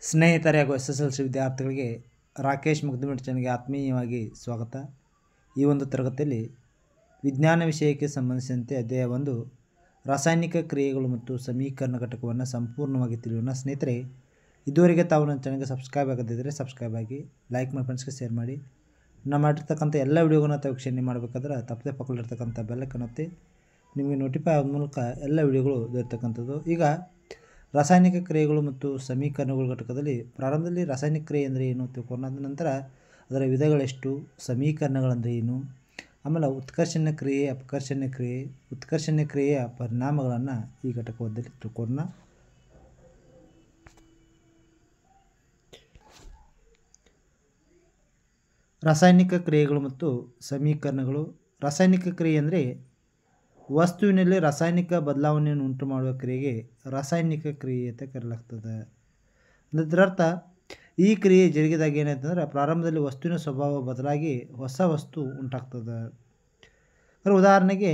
ಸ್ನೇಹಿತರೆ ಹಾಗೂ SSLC ವಿದ್ಯಾರ್ಥಿಗಳಿಗೆ ರಾಕೇಶ್ ಮುಗ್ಧಮಿಡ್ ಚಾನಲ್ಗೆ ಆತ್ಮೀಯವಾಗಿ ಸ್ವಾಗತ. ಈ ಒಂದು ತರಗತಿಯಲ್ಲಿ ವಿಜ್ಞಾನ ವಿಷಯಕ್ಕೆ ಸಂಬಂಧಿಸಿದಂತೆ ಅಧ್ಯಾಯ 1 ರಾಸಾಯನಿಕ ಕ್ರಿಯೆಗಳು ಮತ್ತು ಸಮೀಕರಣ ಘಟಕವನ್ನು ಸಂಪೂರ್ಣವಾಗಿ ತಿಳಿಯೋಣ. ಸ್ನೇಹಿತರೆ, ಇದುವರೆಗೆ ತಾವು ನನ್ನ ಚಾನಲ್ಗೆ ಸಬ್ಸ್ಕ್ರೈಬ್ ಆಗದಿದ್ದರೆ ಸಬ್ಸ್ಕ್ರೈಬ್ ಆಗಿ, ಲೈಕ್ ಮಾಡಿ, ಫ್ರೆಂಡ್ಸ್ಗೆ ಶೇರ್ ಮಾಡಿ. ನಾವು ಮಾಡಿರ್ತಕ್ಕಂಥ ಎಲ್ಲ ವಿಡಿಯೋಗಳನ್ನ ತಾವು ವೀಕ್ಷಣೆ ಮಾಡಬೇಕಾದ್ರೆ ತಪ್ಪದೆ ಪಕ್ಕದಲ್ಲಿರ್ತಕ್ಕಂಥ ಬೆಲ್ಲೈಕನ್ ಒತ್ತಿ ನಿಮಗೆ ನೋಟಿಫೈ ಆದ ಮೂಲಕ ಎಲ್ಲ ವಿಡಿಯೋಗಳು ದೊರೆತಕ್ಕಂಥದ್ದು. ಈಗ ರಾಸಾಯನಿಕ ಕ್ರಿಯೆಗಳು ಮತ್ತು ಸಮೀಕರಣಗಳ ಘಟಕದಲ್ಲಿ ಪ್ರಾರಂಭದಲ್ಲಿ ರಾಸಾಯನಿಕ ಕ್ರಿಯೆ ಅಂದರೆ ಏನು ತಿಳ್ಕೊಂಡ ನಂತರ ಅದರ ವಿಧಗಳೆಷ್ಟು, ಸಮೀಕರಣಗಳಂದರೆ ಏನು, ಆಮೇಲೆ ಉತ್ಕರ್ಷಣ ಕ್ರಿಯೆ, ಅಪಕರ್ಷಣ ಕ್ರಿಯೆ, ಉತ್ಕರ್ಷಣ ಕ್ರಿಯೆಯ ಪರಿಣಾಮಗಳನ್ನು ಈ ಘಟಕದಲ್ಲಿ ತಿಳ್ಕೊಂಡ. ರಾಸಾಯನಿಕ ಕ್ರಿಯೆಗಳು ಮತ್ತು ಸಮೀಕರಣಗಳು. ರಾಸಾಯನಿಕ ಕ್ರಿಯೆ ಅಂದರೆ ವಸ್ತುವಿನಲ್ಲಿ ರಾಸಾಯನಿಕ ಬದಲಾವಣೆಯನ್ನು ಉಂಟು ಮಾಡುವ ಕ್ರಿಯೆಗೆ ರಾಸಾಯನಿಕ ಕ್ರಿಯೆ ಅಂತ ಕರೆಯಲಾಗ್ತದೆ. ಇದರರ್ಥ ಈ ಕ್ರಿಯೆ ಜರುಗಿದಾಗ ಏನಾಯ್ತಂದ್ರೆ ಪ್ರಾರಂಭದಲ್ಲಿ ವಸ್ತುವಿನ ಸ್ವಭಾವ ಬದಲಾಗಿ ಹೊಸ ವಸ್ತು ಉಂಟಾಗ್ತದೆ. ಉದಾಹರಣೆಗೆ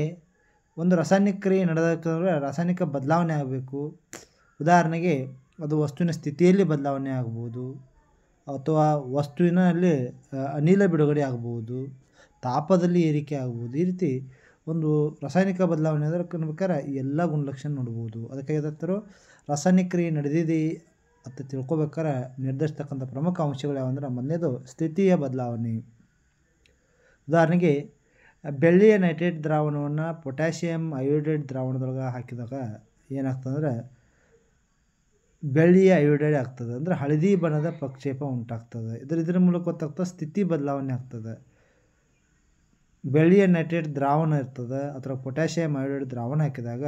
ಒಂದು ರಾಸಾಯನಿಕ ಕ್ರಿಯೆ ನಡೆದಕ್ಕಂದ್ರೆ ರಾಸಾಯನಿಕ ಬದಲಾವಣೆ ಆಗಬೇಕು. ಉದಾಹರಣೆಗೆ ಅದು ವಸ್ತುವಿನ ಸ್ಥಿತಿಯಲ್ಲಿ ಬದಲಾವಣೆ ಆಗ್ಬೋದು, ಅಥವಾ ವಸ್ತುವಿನಲ್ಲಿ ಅನಿಲ ಬಿಡುಗಡೆ ಆಗ್ಬೋದು, ತಾಪದಲ್ಲಿ ಏರಿಕೆ ಆಗ್ಬೋದು. ಈ ರೀತಿ ಒಂದು ರಾಸಾಯನಿಕ ಬದಲಾವಣೆ ಅಂದರೆ ಬೇಕಾದ್ರೆ ಎಲ್ಲ ಗುಣಲಕ್ಷಣ ನೋಡ್ಬೋದು. ಅದಕ್ಕೆ ಏನಾಗ್ತಾರೋ ರಾಸಾಯನಿಕ ಕ್ರಿಯೆ ನಡೆದಿದೆ ಅಂತ ತಿಳ್ಕೊಬೇಕಾದ್ರೆ ನಿರ್ಧರಿಸ್ತಕ್ಕಂಥ ಪ್ರಮುಖ ಅಂಶಗಳು ಯಾವಂದ್ರೆ, ಮೊದಲನೇದು ಸ್ಥಿತಿಯ ಬದಲಾವಣೆ. ಉದಾಹರಣೆಗೆ ಬೆಳ್ಳಿಯ ನೈಟ್ರೇಟ್ ದ್ರಾವಣವನ್ನು ಪೊಟ್ಯಾಷಿಯಂ ಅಯೋಡೈಡ್ ದ್ರಾವಣದೊಳಗೆ ಹಾಕಿದಾಗ ಏನಾಗ್ತದಂದ್ರೆ ಬೆಳ್ಳಿಯ ಅಯೋಡೈಡ್ ಆಗ್ತದೆ, ಅಂದರೆ ಹಳದಿ ಬಣ್ಣದ ಪ್ರಕ್ಷೇಪ ಉಂಟಾಗ್ತದೆ. ಇದರ ಮೂಲಕ ಗೊತ್ತಾಗ್ತದೆ ಸ್ಥಿತಿ ಬದಲಾವಣೆ ಆಗ್ತದೆ. ಬೆಳ್ಳಿಯ ನೈಟ್ರೇಟ್ ದ್ರಾವಣ ಇರ್ತದೆ, ಅಥವಾ ಪೊಟ್ಯಾಷಿಯಂ ಅಯೋಡೈಡ್ ದ್ರಾವಣ ಹಾಕಿದಾಗ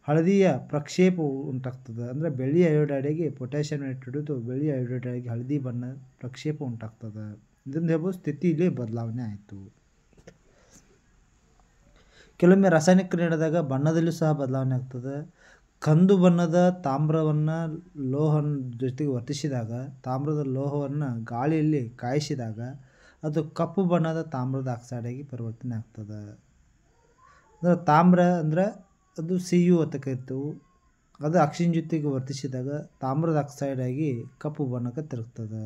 ಹಳದಿಯ ಪ್ರಕ್ಷೇಪ ಉಂಟಾಗ್ತದೆ. ಅಂದರೆ ಬೆಳ್ಳಿಯ ಅಯೋಡೈಡಿಗೆ ಪೊಟ್ಯಾಷಿಯಂ ನೈಟ್ರೇಟ್ ಬೆಳ್ಳಿಯ ಅಯೋಡೈಡಿಗೆ ಹಳದಿ ಬಣ್ಣ ಪ್ರಕ್ಷೇಪ ಉಂಟಾಗ್ತದೆ. ಇದರಿಂದ ಹೇಳ್ಬೋದು ಸ್ಥಿತಿಯಲ್ಲಿ ಬದಲಾವಣೆ ಆಯಿತು. ಕೆಲವೊಮ್ಮೆ ರಾಸಾಯನಿಕ ಕ್ರಿಯೆ ನಡೆದಾಗ ಬಣ್ಣದಲ್ಲೂ ಸಹ ಬದಲಾವಣೆ ಆಗ್ತದೆ. ಕಂದು ಬಣ್ಣದ ತಾಮ್ರವನ್ನು ಲೋಹನ ಜೊತೆಗೆ ವರ್ತಿಸಿದಾಗ, ತಾಮ್ರದ ಲೋಹವನ್ನು ಗಾಳಿಯಲ್ಲಿ ಕಾಯಿಸಿದಾಗ ಅದು ಕಪ್ಪು ಬಣ್ಣದ ತಾಮ್ರದ ಆಕ್ಸೈಡಾಗಿ ಪರಿವರ್ತನೆ ಆಗ್ತದೆ. ಅಂದರೆ ತಾಮ್ರ ಅಂದರೆ ಅದು Cu ಅಂತ ಕರಿತೇವೆ. ಅದು ಆಕ್ಸಿಜನ್ ಜೊತೆಗೆ ವರ್ತಿಸಿದಾಗ ತಾಮ್ರದ ಆಕ್ಸೈಡಾಗಿ ಕಪ್ಪು ಬಣ್ಣಕ್ಕೆ ತಿರುಗ್ತದೆ,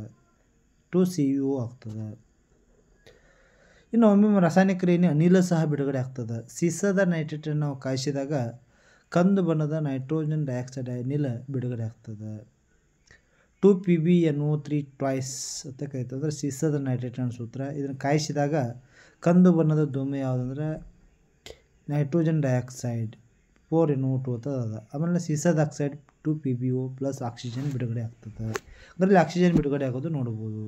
2Cu ಆಗ್ತದೆ. ಇನ್ನು ಒಮ್ಮೊಮ್ಮೆ ರಾಸಾಯನಿಕ ಕ್ರಿಯೆಯಲ್ಲಿ ಅನಿಲ ಸಹ ಬಿಡುಗಡೆ ಆಗ್ತದೆ. ಸೀಸದ ನೈಟ್ರೇಟನ್ನು ನಾವು ಕಾಯಿಸಿದಾಗ ಕಂದು ಬಣ್ಣದ ನೈಟ್ರೋಜನ್ ಡೈಆಕ್ಸೈಡ್ ಅನಿಲ ಬಿಡುಗಡೆ ಆಗ್ತದೆ, 2PbNO3 ಟ್ವೈಸ್ ಅಂತ ಕರಿತದೆ. ಅಂದರೆ ಸೀಸದ ನೈಟ್ರೇಟ್ ಅನ್ನೋ ಸೂತ್ರ. ಇದನ್ನು ಕಾಯಿಸಿದಾಗ ಕಂದು ಬಣ್ಣದ ಧೂಮ ಯಾವುದಂದ್ರೆ ನೈಟ್ರೋಜನ್ ಡೈಆಕ್ಸೈಡ್ 4NO2 ಅಂತ ಅದ. ಆಮೇಲೆ ಸೀಸದ ಆಕ್ಸೈಡ್ 2PbO ಪ್ಲಸ್ ಆಕ್ಸಿಜನ್ ಬಿಡುಗಡೆ ಆಗ್ತದೆ. ಅದರಲ್ಲಿ ಆಕ್ಸಿಜನ್ ಬಿಡುಗಡೆ ಆಗೋದು ನೋಡ್ಬೋದು.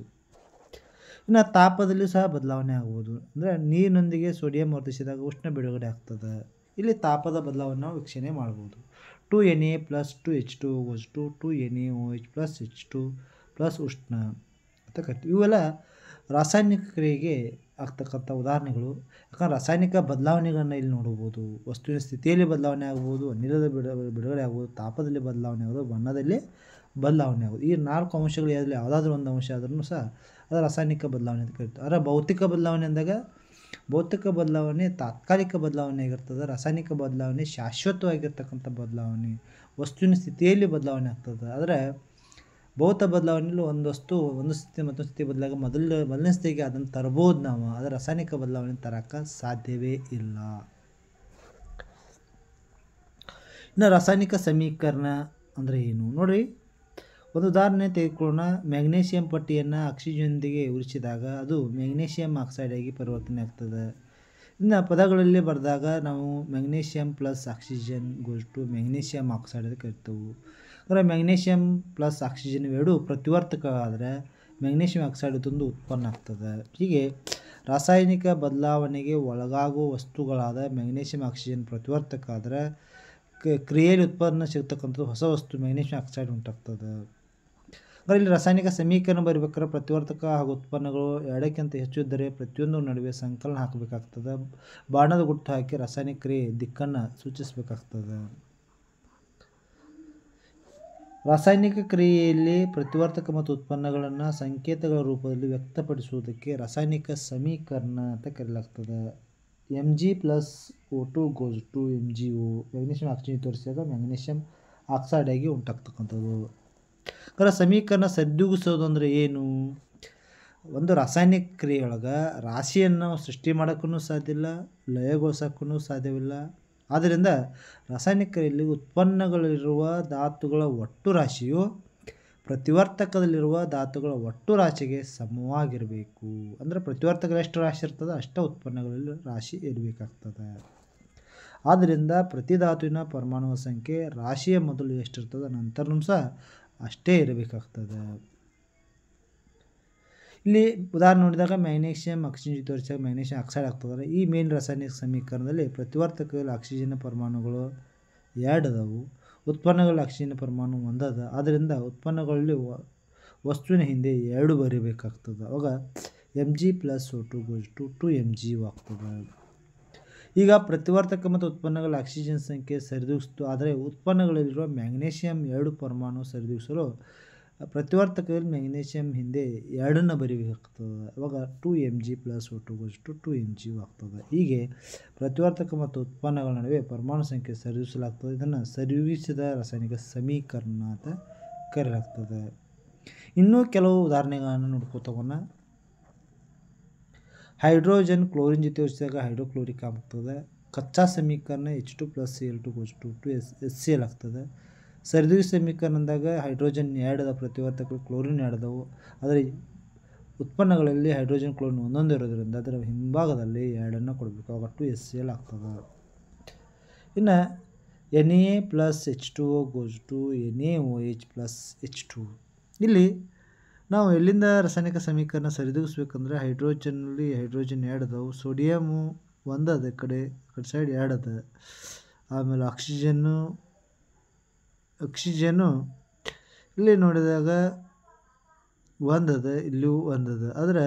ಇನ್ನು ತಾಪದಲ್ಲೂ ಸಹ ಬದಲಾವಣೆ ಆಗ್ಬೋದು. ಅಂದರೆ ನೀರಿನೊಂದಿಗೆ ಸೋಡಿಯಂ ವರ್ತಿಸಿದಾಗ ಉಷ್ಣ ಬಿಡುಗಡೆ ಆಗ್ತದೆ. ಇಲ್ಲಿ ತಾಪದ ಬದಲಾವಣೆ ನಾವು ವೀಕ್ಷಣೆ ಮಾಡ್ಬೋದು. 2Na plus 2H2 to 2NaOH plus H2 plus ಉಷ್ಣ ಅಂತ ಕರಿತೀವಿ. ಇವೆಲ್ಲ ರಾಸಾಯನಿಕ ಕ್ರಿಯೆಗೆ ಆಗ್ತಕ್ಕಂಥ ಉದಾಹರಣೆಗಳು. ಯಾಕಂದ್ರೆ ರಾಸಾಯನಿಕ ಬದಲಾವಣೆಗಳನ್ನ ಇಲ್ಲಿ ನೋಡ್ಬೋದು. ವಸ್ತುವಿನ ಸ್ಥಿತಿಯಲ್ಲಿ ಬದಲಾವಣೆ ಆಗ್ಬೋದು, ಅನಿಲದ ಬಿಡುಗಡೆ ಆಗ್ಬೋದು, ತಾಪದಲ್ಲಿ ಬದಲಾವಣೆ ಆಗೋದು, ಬಣ್ಣದಲ್ಲಿ ಬದಲಾವಣೆ ಆಗೋದು. ಈ 4 ಅಂಶಗಳು ಯಾವುದಾದ್ರೂ ಒಂದು ಅಂಶ ಆದ್ರೂ ಸಹ ಅದು ರಾಸಾಯನಿಕ ಬದಲಾವಣೆ ಅಂತ ಕರಿತೀವಿ. ಆದರೆ ಭೌತಿಕ ಬದಲಾವಣೆ ಅಂದಾಗ ಭೌತಿಕ ಬದಲಾವಣೆ ತಾತ್ಕಾಲಿಕ ಬದಲಾವಣೆ ಆಗಿರ್ತದೆ. ರಾಸಾಯನಿಕ ಬದಲಾವಣೆ ಶಾಶ್ವತವಾಗಿರ್ತಕ್ಕಂಥ ಬದಲಾವಣೆ, ವಸ್ತುವಿನ ಸ್ಥಿತಿಯಲ್ಲಿ ಬದಲಾವಣೆ ಆಗ್ತದೆ. ಆದರೆ ಭೌತ ಬದಲಾವಣೆಯಲ್ಲಿ ಒಂದು ವಸ್ತು ಒಂದು ಸ್ಥಿತಿ ಮತ್ತೊಂದು ಸ್ಥಿತಿ ಬದಲಾಗ ಮೊದಲನೇ ಸ್ಥಿತಿಗೆ ಅದನ್ನು ತರ್ಬೋದು ನಾವು. ಆದರೆ ರಾಸಾಯನಿಕ ಬದಲಾವಣೆ ತರೋಕ್ಕೆ ಸಾಧ್ಯವೇ ಇಲ್ಲ. ಇನ್ನು ರಾಸಾಯನಿಕ ಸಮೀಕರಣ ಅಂದರೆ ಏನು ನೋಡ್ರಿ. ಒಂದು ಉದಾಹರಣೆ ತೆಗೆದುಕೊಳ್ಳೋಣ. ಮ್ಯಾಗ್ನೇಷಿಯಂ ಪಟ್ಟಿಯನ್ನು ಆಕ್ಸಿಜನ್ನೊಂದಿಗೆ ಉರಿಸಿದಾಗ ಅದು ಮ್ಯಾಗ್ನೇಷಿಯಂ ಆಕ್ಸೈಡಾಗಿ ಪರಿವರ್ತನೆ ಆಗ್ತದೆ. ಇನ್ನು ಪದಗಳಲ್ಲಿ ಬರೆದಾಗ ನಾವು magnesium plus oxygen goes to magnesium oxide ಅಂತ ಕರಿತೇವೆ. ಅಂದರೆ ಮ್ಯಾಗ್ನೇಷಿಯಂ ಪ್ಲಸ್ ಆಕ್ಸಿಜನ್ ಇವೆರಡು ಪ್ರತಿವರ್ತಕ ಆದರೆ ಮ್ಯಾಗ್ನೇಷಿಯಂ ಆಕ್ಸೈಡ್ ತಂದು ಉತ್ಪನ್ನ ಆಗ್ತದೆ. ಹೀಗೆ ರಾಸಾಯನಿಕ ಬದಲಾವಣೆಗೆ ಒಳಗಾಗುವ ವಸ್ತುಗಳಾದ ಮ್ಯಾಗ್ನೇಷಿಯಂ ಆಕ್ಸಿಜನ್ ಪ್ರತಿವರ್ತಕ ಆದರೆ ಕ್ರಿಯೆಯಲ್ಲಿ ಉತ್ಪನ್ನ ಸಿಗ್ತಕ್ಕಂಥದ್ದು ಹೊಸ ವಸ್ತು ಮ್ಯಾಗ್ನೇಷಿಯಂ ಆಕ್ಸೈಡ್ ಉಂಟಾಗ್ತದೆ. ಅಂದರೆ ಇಲ್ಲಿ ರಾಸಾಯನಿಕ ಸಮೀಕರಣ ಬರೀಬೇಕಾದ್ರೆ ಪ್ರತಿವರ್ತಕ ಹಾಗೂ ಉತ್ಪನ್ನಗಳು ಎರಡಕ್ಕಿಂತ ಹೆಚ್ಚು ಇದ್ದರೆ ಪ್ರತಿಯೊಂದು ನಡುವೆ ಸಂಕಲನ ಹಾಕಬೇಕಾಗ್ತದೆ. ಬಾಣದ ಗುರುತು ಹಾಕಿ ರಾಸಾಯನಿಕ ಕ್ರಿಯೆ ದಿಕ್ಕನ್ನು ಸೂಚಿಸಬೇಕಾಗ್ತದೆ. ರಾಸಾಯನಿಕ ಕ್ರಿಯೆಯಲ್ಲಿ ಪ್ರತಿವರ್ತಕ ಮತ್ತು ಉತ್ಪನ್ನಗಳನ್ನು ಸಂಕೇತಗಳ ರೂಪದಲ್ಲಿ ವ್ಯಕ್ತಪಡಿಸುವುದಕ್ಕೆ ರಾಸಾಯನಿಕ ಸಮೀಕರಣ ಅಂತ ಕರೆಯಲಾಗ್ತದೆ. Mg plus O2 goes to MgO magnesium oxygen ತೋರಿಸಿದಾಗ ಮ್ಯಾಗ್ನೇಷಿಯಂ ಆಕ್ಸೈಡ್ ಆಗಿ ಉಂಟಾಗ್ತಕ್ಕಂಥದ್ದು. ಅದರ ಸಮೀಕರಣ ಸರಿದೂಗಿಸೋದು ಅಂದರೆ ಏನು? ಒಂದು ರಾಸಾಯನಿಕ ಕ್ರಿಯೆಯೊಳಗೆ ರಾಶಿಯನ್ನು ಸೃಷ್ಟಿ ಮಾಡೋಕ್ಕೂ ಸಾಧ್ಯ ಇಲ್ಲ, ಲಯಗೊಳಿಸೋಕ್ಕೂ ಸಾಧ್ಯವಿಲ್ಲ. ಆದ್ದರಿಂದ ರಾಸಾಯನಿಕ ಕ್ರಿಯೆಯಲ್ಲಿ ಉತ್ಪನ್ನಗಳಿರುವ ಧಾತುಗಳ ಒಟ್ಟು ರಾಶಿಯು ಪ್ರತಿವರ್ತಕದಲ್ಲಿರುವ ಧಾತುಗಳ ಒಟ್ಟು ರಾಶಿಗೆ ಸಮವಾಗಿರಬೇಕು. ಅಂದರೆ ಪ್ರತಿವರ್ತಕದಲ್ಲಿ ಎಷ್ಟು ರಾಶಿ ಇರ್ತದೆ ಅಷ್ಟೇ ಉತ್ಪನ್ನಗಳಲ್ಲಿ ರಾಶಿ ಇರಬೇಕಾಗ್ತದೆ. ಆದ್ದರಿಂದ ಪ್ರತಿ ಧಾತುವಿನ ಪರಮಾಣುಗಳ ಸಂಖ್ಯೆ ರಾಶಿಯ ಮೊದಲು ಎಷ್ಟಿರ್ತದೆ ನಂತರನೂ ಸಹ ಅಷ್ಟೇ ಇರಬೇಕಾಗ್ತದೆ. ಇಲ್ಲಿ ಉದಾಹರಣೆ ನೋಡಿದಾಗ ಮ್ಯಾಗ್ನೀಷಿಯಂ ಆಕ್ಸಿಜನ್ ಜೊತೆ ತೋರಿಸಿದಾಗ ಮ್ಯಾಗ್ನೀಷಿಯಂ ಆಕ್ಸೈಡ್ ಆಗ್ತದೆ. ಈ ಮೇನ್ ರಾಸಾಯನಿಕ ಸಮೀಕರಣದಲ್ಲಿ ಪ್ರತಿವರ್ತಕದಲ್ಲಿ ಆಕ್ಸಿಜನ್ ಪರಮಾಣುಗಳು 2 ಅದಾವು, ಉತ್ಪನ್ನಗಳಲ್ಲಿ ಆಕ್ಸಿಜನ್ ಪರಮಾಣು 1 ಅದ. ಆದ್ದರಿಂದ ಉತ್ಪನ್ನಗಳಲ್ಲಿ ವಸ್ತುವಿನ ಹಿಂದೆ 2 ಬರೀಬೇಕಾಗ್ತದೆ. ಅವಾಗ Mg + O2 = 2Mg ಆಗ್ತದೆ. ಈಗ ಪ್ರತಿವರ್ತಕ ಮತ್ತು ಉತ್ಪನ್ನಗಳ ಆಕ್ಸಿಜನ್ ಸಂಖ್ಯೆ ಸರಿದೂಗಿಸ್ತು. ಆದರೆ ಉತ್ಪನ್ನಗಳಲ್ಲಿರುವ ಮ್ಯಾಗ್ನೀಷಿಯಂ 2 ಪರಮಾಣು ಸರಿದೂಗಿಸಲು ಪ್ರತಿವರ್ತಕದಲ್ಲಿ ಮ್ಯಾಗ್ನೀಷಿಯಂ ಹಿಂದೆ 2 ಬರೀಬೇಕಾಗ್ತದೆ. ಅವಾಗ 2Mg + O2 = 2Mg ಆಗ್ತದೆ. ಹೀಗೆ ಪ್ರತಿವರ್ತಕ ಮತ್ತು ಉತ್ಪನ್ನಗಳ ನಡುವೆ ಪರಮಾಣು ಸಂಖ್ಯೆ ಸರಿದೂಗಿಸಲಾಗ್ತದೆ. ಇದನ್ನು ಸರಿದೂಗಿಸಿದ ರಾಸಾಯನಿಕ ಸಮೀಕರಣ ಅಂತ ಕರೆಯಲಾಗ್ತದೆ. ಇನ್ನೂ ಕೆಲವು ಉದಾಹರಣೆಗಳನ್ನು ನೋಡ್ಕೋತಗೋಣ. ಹೈಡ್ರೋಜನ್ ಕ್ಲೋರಿನ್ ಜೊತೆ ಯೋಚಿಸಿದಾಗ ಹೈಡ್ರೋಕ್ಲೋರಿಕ್ ಆಗ್ತದೆ. ಕಚ್ಚಾ ಸಮೀಕರಣ H2 + Cl2 = 2HCl ಆಗ್ತದೆ. ಸರಿದೂಗಿಸಿದ ಸಮೀಕರಣದಾಗ ಹೈಡ್ರೋಜನ್ 2 ಅದ, ಪ್ರತಿವರ್ತಕ ಕ್ಲೋರಿನ್ 2 ಅದಾವು. ಆದರೆ ಉತ್ಪನ್ನಗಳಲ್ಲಿ ಹೈಡ್ರೋಜನ್ ಕ್ಲೋರಿನ್ ಒಂದೊಂದು ಇರೋದ್ರಿಂದ ಅದರ ಹಿಂಭಾಗದಲ್ಲಿ 2 ಕೊಡಬೇಕು. ಆವಾಗ 2HCl ಆಗ್ತದೆ. ಇನ್ನು Na + H2O = NaOH + H2. ಇಲ್ಲಿ ನಾವು ಎಲ್ಲಿಂದ ರಾಸಾಯನಿಕ ಸಮೀಕರಣ ಸರಿದೂಗಿಸ್ಬೇಕಂದ್ರೆ ಹೈಡ್ರೋಜನ್ನಲ್ಲಿ ಹೈಡ್ರೋಜನ್ 2 ಅದಾವು, ಸೋಡಿಯಮು 1 ಅದ, ಈ ಕಡೆ ಸೈಡ್ 2 ಅದ. ಆಮೇಲೆ ಆಕ್ಸಿಜನ್ನು ಇಲ್ಲಿ ನೋಡಿದಾಗ 1 ಅದ, ಇಲ್ಲಿಯೂ 1 ಅದ. ಆದರೆ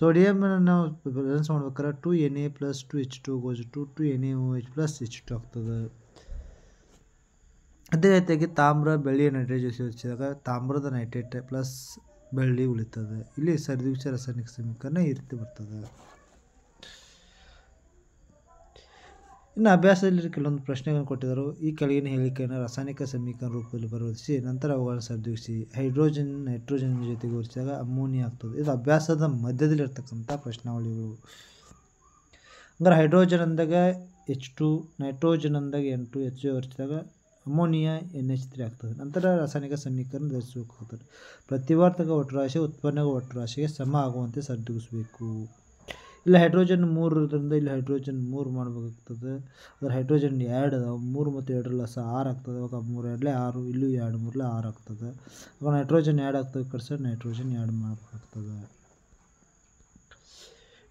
ಸೋಡಿಯಮನ್ನು ನಾವು ಬ್ಯಾಲೆನ್ಸ್ ಮಾಡ್ಬೇಕಾದ್ರೆ 2Na + 2H2O = 2NaOH + H2 ಆಗ್ತದೆ. ಅದೇ ರೀತಿಯಾಗಿ ತಾಮ್ರ ಬೆಳ್ಳಿಯ ನೈಟ್ರೇಟ್ ಯೋಚಿಸಿದಾಗ ತಾಮ್ರದ ನೈಟ್ರೇಟ್ ಪ್ಲಸ್ ಬೆಳ್ಳಿ ಉಳಿತದೆ. ಇಲ್ಲಿ ಸರಿದೂಗಿಸಿದ ರಾಸಾಯನಿಕ ಸಮೀಕರಣ ಈ ರೀತಿ ಬರ್ತದೆ. ಇನ್ನು ಅಭ್ಯಾಸದಲ್ಲಿ ಕೆಲವೊಂದು ಪ್ರಶ್ನೆಗಳನ್ನು ಕೊಟ್ಟಿದ್ದರು. ಈ ಕೆಳಗಿನ ಹೇಳಿಕೆಯನ್ನು ರಾಸಾಯನಿಕ ಸಮೀಕರಣ ರೂಪದಲ್ಲಿ ಪರಿವರ್ತಿಸಿ ನಂತರ ಅವುಗಳನ್ನು ಸರಿದೂಗಿಸಿ. ಹೈಡ್ರೋಜನ್ ನೈಟ್ರೋಜನ್ ಜೊತೆಗೆ ಹೋಲಿಸಿದಾಗ ಅಮೋನಿಯಾ ಆಗ್ತದೆ. ಇದು ಅಭ್ಯಾಸದ ಮಧ್ಯದಲ್ಲಿರ್ತಕ್ಕಂಥ ಪ್ರಶ್ನಾವಳಿಗಳು. ಅಂದರೆ ಹೈಡ್ರೋಜನ್ ಅಂದಾಗ H2, ನೈಟ್ರೋಜನ್ ಅಂದಾಗ N2, H2 ಹೊರಿಸಿದಾಗ ಅಮೋನಿಯಾ NH3 ಆಗ್ತದೆ. ನಂತರ ರಾಸಾಯನಿಕ ಸಮೀಕರಣ ಧರಿಸಬೇಕಾಗ್ತದೆ. ಪ್ರತಿವರ್ತಕ ಒಟ್ಟು ರಾಶಿ ಉತ್ಪನ್ನಗಳ ಒಟ್ಟು ರಾಶಿಗೆ ಸಮ ಆಗುವಂತೆ ಸರಿದೂಗಿಸಬೇಕು. ಇಲ್ಲಿ ಹೈಡ್ರೋಜನ್ 3 ಇರೋದ್ರಿಂದ ಇಲ್ಲಿ ಹೈಡ್ರೋಜನ್ 3 ಮಾಡಬೇಕಾಗ್ತದೆ. ಅದರ ಹೈಡ್ರೋಜನ್ 2 ಅದಾವೆ, 3 ಮತ್ತು 2 + 6 ಆಗ್ತದೆ. ಅವಾಗ 3 2 6, ಇಲ್ಲೂ 2 3 6 ಆಗ್ತದೆ. ಅವಾಗ ನೈಟ್ರೋಜನ್ 2 ಆಗ್ತದೆ, ಕರ್ಸರ್ ನೈಟ್ರೋಜನ್ 2 ಮಾಡಬೇಕಾಗ್ತದೆ.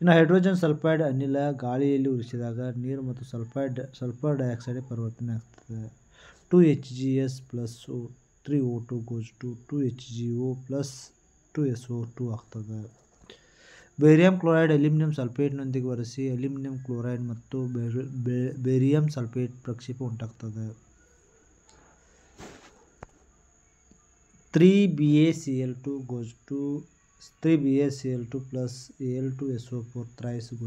ಇನ್ನು ಹೈಡ್ರೋಜನ್ ಸಲ್ಫೈಡ್ ಅನಿಲ ಗಾಳಿಯಲ್ಲಿ ಉರಿಸಿದಾಗ ನೀರು ಮತ್ತು ಸಲ್ಫರ್ ಡೈಆಕ್ಸೈಡ್ ಪರಿವರ್ತನೆ ಆಗ್ತದೆ. 2HGS + 3O2 = 2HGO + 2SO2 ಆಗ್ತದೆ. ಬೇರಿಯಂ ಕ್ಲೋರೈಡ್ ಅಲ್ಯೂಮಿನಿಯಂ ಸಲ್ಫೇಟ್ನೊಂದಿಗೆ ಬೆರೆಸಿ ಅಲ್ಯೂಮಿನಿಯಂ ಕ್ಲೋರೈಡ್ ಮತ್ತು ಬೇರಿಯಂ ಸಲ್ಫೇಟ್ ಪ್ರಕ್ಷೇಪ ಉಂಟಾಗ್ತದೆ. 3BaCl2 + Al2SO4 thrice =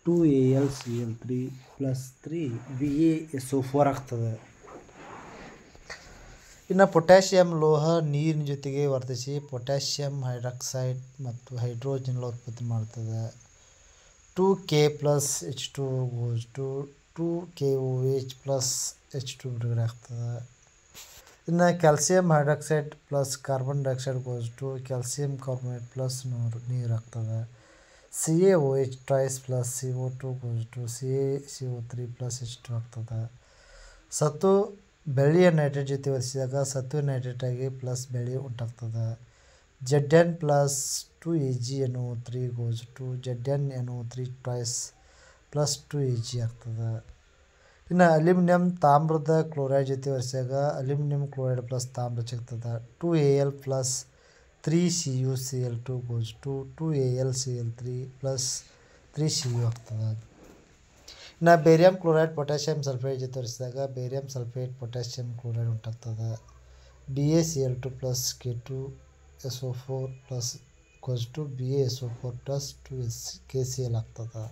2AlCl3 + 3BaSO4 ಆಗ್ತದೆ. ಇನ್ನು ಪೊಟ್ಯಾಷಿಯಂ ಲೋಹ ನೀರಿನ ಜೊತೆಗೆ ವರ್ತಿಸಿ ಪೊಟ್ಯಾಷಿಯಂ ಹೈಡ್ರಾಕ್ಸೈಡ್ ಮತ್ತು ಹೈಡ್ರೋಜನ್ಗಳ ಉತ್ಪತ್ತಿ ಮಾಡ್ತದೆ. 2K + H2O = 2KOH + H2 ಬಿಡುಗಡೆ ಆಗ್ತದೆ. ಇನ್ನು calcium hydroxide + carbon dioxide = calcium carbonate + ನೀರು ಆಗ್ತದೆ. CaOH tries + CO2 = CaCO3 + H2 ಆಗ್ತದೆ. ಸತು ಬೆಳ್ಳಿಯ ನೈಟ್ರೇಟ್ ಜೊತೆ ವರ್ತಿಸಿದಾಗ ಸತುವಿನ ನೈಟ್ರೇಟ್ ಆಗಿ ಪ್ಲಸ್ ಬೆಳ್ಳಿ ಉಂಟಾಗ್ತದೆ. Zn + 2AgNO3 = ZnNO3 tries + 2Ag ಆಗ್ತದೆ. ಇನ್ನು ಅಲ್ಯೂಮಿನಿಯಂ ತಾಮ್ರದ ಕ್ಲೋರೈಡ್ ಜೊತೆ ವರ್ತಿಸಿದಾಗ ಅಲ್ಯೂಮಿನಿಯಂ ಕ್ಲೋರೈಡ್ ಪ್ಲಸ್ ತಾಮ್ರ ಸಿಗ್ತದೆ. 2Al + 3CuCl2 = 2AlCl3 + 3Cu ಆಗ್ತದೆ. ಇನ್ನು ಬೇರಿಯಂ ಕ್ಲೋರೈಡ್ ಪೊಟ್ಯಾಷಿಯಂ ಸಲ್ಫೇಟ್ ಜೊತೆ ತೋರಿಸಿದಾಗ ಬೇರಿಯಂ ಸಲ್ಫೇಟ್ ಪೊಟ್ಯಾಷಿಯಂ ಕ್ಲೋರೈಡ್ ಉಂಟಾಗ್ತದೆ. BaCl2 + K2SO4 + BaSO4 + 2KCl ಆಗ್ತದೆ.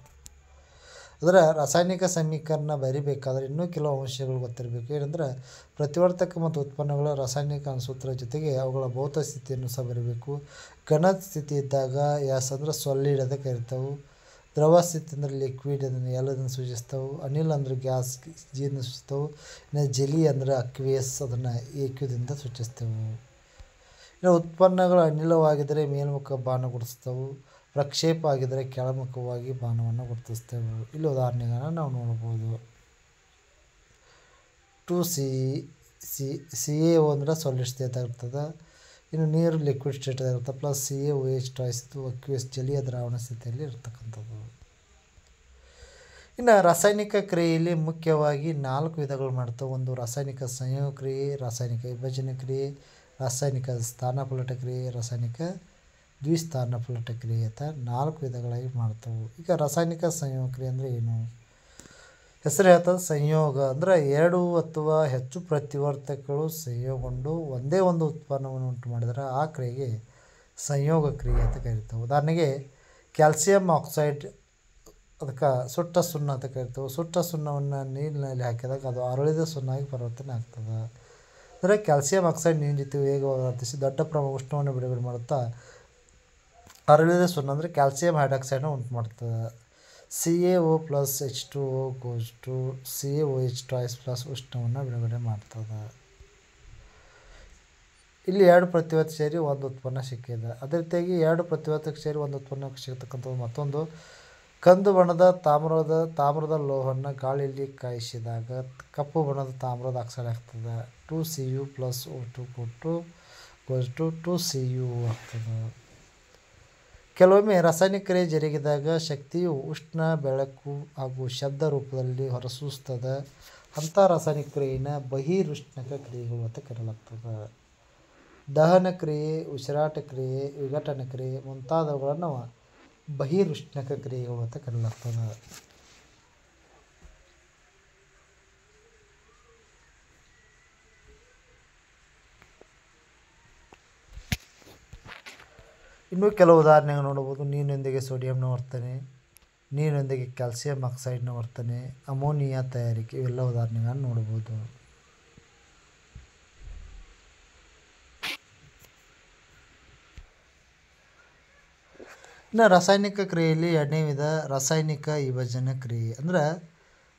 ಅದರ ರಾಸಾಯನಿಕ ಸಮೀಕರಣ ಬರಿಬೇಕಾದ್ರೆ ಇನ್ನೂ ಕೆಲವು ಅಂಶಗಳು ಗೊತ್ತಿರಬೇಕು. ಏನಂದ್ರೆ ಪ್ರತಿವರ್ತಕ ಮತ್ತು ಉತ್ಪನ್ನಗಳ ರಾಸಾಯನಿಕ ಅಣುಸೂತ್ರ ಜೊತೆಗೆ ಅವುಗಳ ಭೌತ ಸ್ಥಿತಿಯನ್ನು ಸಹ ಬರೀಬೇಕು. ಘನ ಸ್ಥಿತಿ ಇದ್ದಾಗ ಎಸ್ ಅಂದರೆ ಸಾಲಿಡ್ ಅಂತ ಕರಿತಾವೆ. ದ್ರವ ಸ್ಥಿತಿ ಅಂದರೆ ಲಿಕ್ವಿಡ್ ಅದನ್ನು ಎಲ್ಲದನ್ನು ಸೂಚಿಸ್ತವೆ. ಅನಿಲ ಅಂದರೆ ಗ್ಯಾಸ್ ಜಿಯನ್ನು ಸೂಚಿಸ್ತವೆ. ಇನ್ನು ಜಲಿ ಅಂದರೆ ಅಕ್ವಿಯಸ್ ಅದನ್ನು ಏಕ್ಯುದಿಂದ ಸೂಚಿಸ್ತೇವೆ. ಇನ್ನು ಉತ್ಪನ್ನಗಳು ಅನಿಲವಾಗಿದ್ದರೆ ಮೇಲ್ಮುಖ ಬಾಣ ಗುರುತಿಸ್ತವೆ. ಪ್ರಕ್ಷೇಪ ಆಗಿದ್ದರೆ ಕೆಳಮುಖವಾಗಿ ಬಾಣವನ್ನು ಗುರುತಿಸ್ತೇವೆ. ಇಲ್ಲಿ ಉದಾಹರಣೆಗಳನ್ನು ನಾವು ನೋಡ್ಬೋದು. 2CaO ಅಂದರೆ ಸಾಲಿಡ್ ಸ್ಟೇಟ್ ಆಗಿರ್ತದೆ. ಇನ್ನು ನೀರು ಲಿಕ್ವಿಡ್ ಸ್ಟೇಟ್ ಆಗಿರುತ್ತೆ. ಪ್ಲಸ್ CaOH ಟಾಯ್ಸ್ ಅಕ್ವಿಯಸ್ ಜಲೀಯ ದ್ರಾವಣ ಸ್ಥಿತಿಯಲ್ಲಿ ಇರ್ತಕ್ಕಂಥದ್ದು. ಇನ್ನು ರಾಸಾಯನಿಕ ಕ್ರಿಯೆಯಲ್ಲಿ ಮುಖ್ಯವಾಗಿ 4 ವಿಧಗಳು ಮಾಡ್ತವೆ. ಒಂದು ರಾಸಾಯನಿಕ ಸಂಯೋಗ ಕ್ರಿಯೆ, ರಾಸಾಯನಿಕ ವಿಭಜನೆ ಕ್ರಿಯೆ, ರಾಸಾಯನಿಕ ಸ್ಥಾನಪಲ್ಲಟ ಕ್ರಿಯೆ, ರಾಸಾಯನಿಕ ದ್ವಿಸ್ಥಾನಪಲ್ಲಟ ಕ್ರಿಯೆ ಅಂತ 4 ವಿಧಗಳಾಗಿ ಮಾಡ್ತವೆ. ಈಗ ರಾಸಾಯನಿಕ ಸಂಯೋಗ ಕ್ರಿಯೆ ಅಂದರೆ ಏನು? ಹೆಸರು ಹೇಳ್ತದೆ ಸಂಯೋಗ ಅಂದರೆ 2 ಅಥವಾ ಹೆಚ್ಚು ಪ್ರತಿವರ್ತಕಗಳು ಸಂಯೋಗಗೊಂಡು ಒಂದೇ ಒಂದು ಉತ್ಪನ್ನವನ್ನು ಉಂಟು ಮಾಡಿದರೆ ಆ ಕ್ರಿಯೆಗೆ ಸಂಯೋಗ ಕ್ರಿಯೆ ಅಂತ ಕರಿತವೆ. ಉದಾಹರಣೆಗೆ ಕ್ಯಾಲ್ಸಿಯಂ ಆಕ್ಸೈಡ್ ಅದಕ್ಕೆ ಸುಟ್ಟ ಸುಣ್ಣ ಅಂತ ಕರಿತೇವೆ. ಸುಟ್ಟ ಸುಣ್ಣವನ್ನು ನೀರಿನಲ್ಲಿ ಹಾಕಿದಾಗ ಅದು ಅರಳಿದ ಸುಣ್ಣಾಗಿ ಪರಿವರ್ತನೆ ಆಗ್ತದೆ. ಅಂದರೆ ಕ್ಯಾಲ್ಸಿಯಂ ಆಕ್ಸೈಡ್ ನೀರಿನ ಜೊತೆ ವೇಗವಾಗಿ ವರ್ತಿಸಿ ದೊಡ್ಡ ಪ್ರಮಾಣ ಉಷ್ಣವನ್ನು ಬಿಡುಗಡೆ ಮಾಡುತ್ತಾ ಅರಳಿದ ಸುಣ್ಣ ಅಂದರೆ ಕ್ಯಾಲ್ಸಿಯಂ ಹೈಡ್ರಾಕ್ಸೈಡನ್ನು ಉಂಟು ಮಾಡ್ತದೆ. CaO plus H2O goes to CaOH twice plus ಉಷ್ಣವನ್ನು ಬಿಡುಗಡೆ ಮಾಡ್ತದೆ. ಇಲ್ಲಿ 2 ಪ್ರತಿವರ್ತಕ ಸೇರಿ ಒಂದು ಉತ್ಪನ್ನ ಸಿಕ್ಕಿದೆ. ಅದೇ ರೀತಿಯಾಗಿ 2 ಪ್ರತಿವರ್ತಕ ಸೇರಿ ಒಂದು ಉತ್ಪನ್ನ ಸಿಗ್ತಕ್ಕಂಥದ್ದು ಮತ್ತೊಂದು ಕಂದು ಬಣ್ಣದ ತಾಮ್ರದ ಲೋಹವನ್ನು ಗಾಳಿಯಲ್ಲಿ ಕಾಯಿಸಿದಾಗ ಕಪ್ಪು ಬಣ್ಣದ ತಾಮ್ರದ ಆಕ್ಸೈಡ್ ಆಗ್ತದೆ. 2Cu plus O2 goes to 2Cu ಆಗ್ತದೆ. ಕೆಲವೊಮ್ಮೆ ರಾಸಾಯನಿಕ ಕ್ರಿಯೆ ಜರುಗಿದಾಗ ಶಕ್ತಿಯು ಉಷ್ಣ, ಬೆಳಕು ಹಾಗೂ ಶಬ್ದ ರೂಪದಲ್ಲಿ ಹೊರಸೂಸ್ತದೆ. ಅಂಥ ರಾಸಾಯನಿಕ ಕ್ರಿಯೆಯನ್ನು ಬಹಿರುಷ್ಣಕ ಕ್ರಿಯೆಗಳು ಅಂತ ಕರೆಯಲಾಗ್ತದೆ. ದಹನ ಕ್ರಿಯೆ, ಉಸಿರಾಟ ಕ್ರಿಯೆ, ವಿಘಟನ ಕ್ರಿಯೆ ಮುಂತಾದವುಗಳನ್ನು ಬಹಿರುಷ್ಣಕ ಕ್ರಿಯೆಗಳು ಅಂತ ಕರೆಯಲಾಗ್ತದೆ. ಇನ್ನೂ ಕೆಲವು ಉದಾಹರಣೆಗಳು ನೋಡ್ಬೋದು. ನೀರಿನೊಂದಿಗೆ ಸೋಡಿಯಂನ ವರ್ತನೆ, ನೀರಿನೊಂದಿಗೆ ಕ್ಯಾಲ್ಸಿಯಂ ಆಕ್ಸೈಡ್ನ ವರ್ತನೆ, ಅಮೋನಿಯಾ ತಯಾರಿಕೆ ಇವೆಲ್ಲ ಉದಾಹರಣೆಗಳನ್ನು ನೋಡ್ಬೋದು. ಇನ್ನು ರಾಸಾಯನಿಕ ಕ್ರಿಯೆಯಲ್ಲಿ 2ನೇ ವಿಧ ರಾಸಾಯನಿಕ ವಿಭಜನೆ ಕ್ರಿಯೆ. ಅಂದರೆ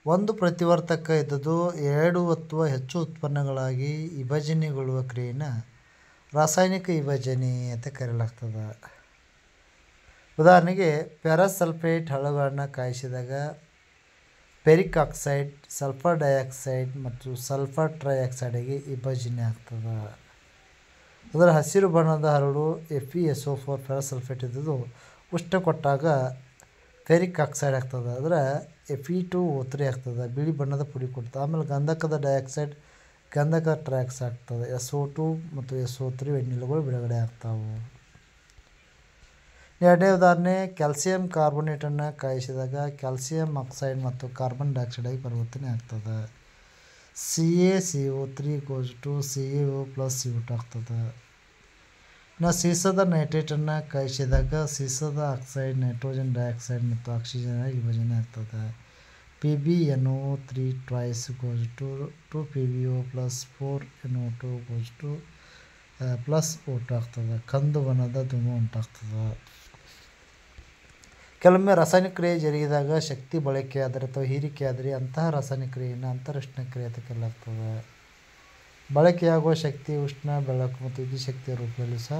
ಒಂದು ಪ್ರತಿವರ್ತಕ ಇದ್ದದ್ದು 2 ಅಥವಾ ಹೆಚ್ಚು ಉತ್ಪನ್ನಗಳಾಗಿ ವಿಭಜನೆಗೊಳ್ಳುವ ಕ್ರಿಯೆಯನ್ನು ರಾಸಾಯನಿಕ ವಿಭಜನೆ ಅಂತ ಕರೆಯಲಾಗ್ತದೆ. ಉದಾಹರಣೆಗೆ ಪ್ಯಾರಾಸಲ್ಫೇಟ್ ಹಳ್ಳಗಳನ್ನು ಕಾಯಿಸಿದಾಗ ಫೆರಿಕ್ ಆಕ್ಸೈಡ್, ಸಲ್ಫರ್ ಡೈಆಕ್ಸೈಡ್ ಮತ್ತು ಸಲ್ಫರ್ ಟ್ರೈಆಕ್ಸೈಡಿಗೆ ವಿಭಜನೆ ಆಗ್ತದೆ. ಅದರ ಹಸಿರು ಬಣ್ಣದ ಹರಳು FeSO4 ಪ್ಯಾರಾಸಲ್ಫೇಟ್ ಇದ್ದದ್ದು ಉಷ್ಣ ಕೊಟ್ಟಾಗ ಫೆರಿಕ್ ಆಕ್ಸೈಡ್ ಆಗ್ತದೆ. ಅದರ Fe2O3 ಆಗ್ತದೆ, ಬಿಳಿ ಬಣ್ಣದ ಪುಡಿ ಕೊಡ್ತದೆ. ಆಮೇಲೆ ಗಂಧಕದ ಡೈಆಕ್ಸೈಡ್ ಗಂಧಕ ಟ್ರೈಆಕ್ಸೈಡ್ ಆಗ್ತದೆ. SO2 ಮತ್ತು SO3 ವೆನಿಲಗಳು ಬಿಡುಗಡೆ ಆಗ್ತಾವೆ. 2ನೇ ಉದಾಹರಣೆ ಕ್ಯಾಲ್ಸಿಯಂ ಕಾರ್ಬೋನೇಟನ್ನು ಕಾಯಿಸಿದಾಗ ಕ್ಯಾಲ್ಸಿಯಂ ಆಕ್ಸೈಡ್ ಮತ್ತು ಕಾರ್ಬನ್ ಡೈಆಕ್ಸೈಡ್ ಆಗಿ ಪರಿವರ್ತನೆ ಆಗ್ತದೆ. CaCO3 goes to CaO plus CO2 ಆಗ್ತದೆ. ಇನ್ನು ಸೀಸದ ನೈಟ್ರೇಟನ್ನು ಕಾಯಿಸಿದಾಗ ಸೀಸದ ಆಕ್ಸೈಡ್ ನೈಟ್ರೋಜನ್ ಡೈಆಕ್ಸೈಡ್ ಮತ್ತು ಆಕ್ಸಿಜನ್ ಆಗಿ ವಿಭಜನೆ ಆಗ್ತದೆ. PbNO3 twice goes to 2PbO plus 4NO2 goes to plus O2 ಆಗ್ತದೆ. ಕಂದು ಬಣ್ಣದ ಧೂಮ ಉಂಟಾಗ್ತದೆ. ಕೆಲವೊಮ್ಮೆ ರಾಸಾಯನಿಕ ಕ್ರಿಯೆ ಜರುಗಿದಾಗ ಶಕ್ತಿ ಬಳಕೆಯಾದರೆ ಅಥವಾ ಹೀರಿಕೆಯಾದರೆ ಅಂತಹ ರಾಸಾಯನಿಕ ಕ್ರಿಯೆಯನ್ನು ಅಂತರುಷ್ಣ ಕ್ರಿಯೆ ಅಂತ ಕರೆಯಲಾಗ್ತದೆ. ಬಳಕೆಯಾಗುವ ಶಕ್ತಿ ಉಷ್ಣ, ಬೆಳಕು ಮತ್ತು ವಿದ್ಯುತ್ ಶಕ್ತಿಯ ರೂಪದಲ್ಲಿ ಸಹ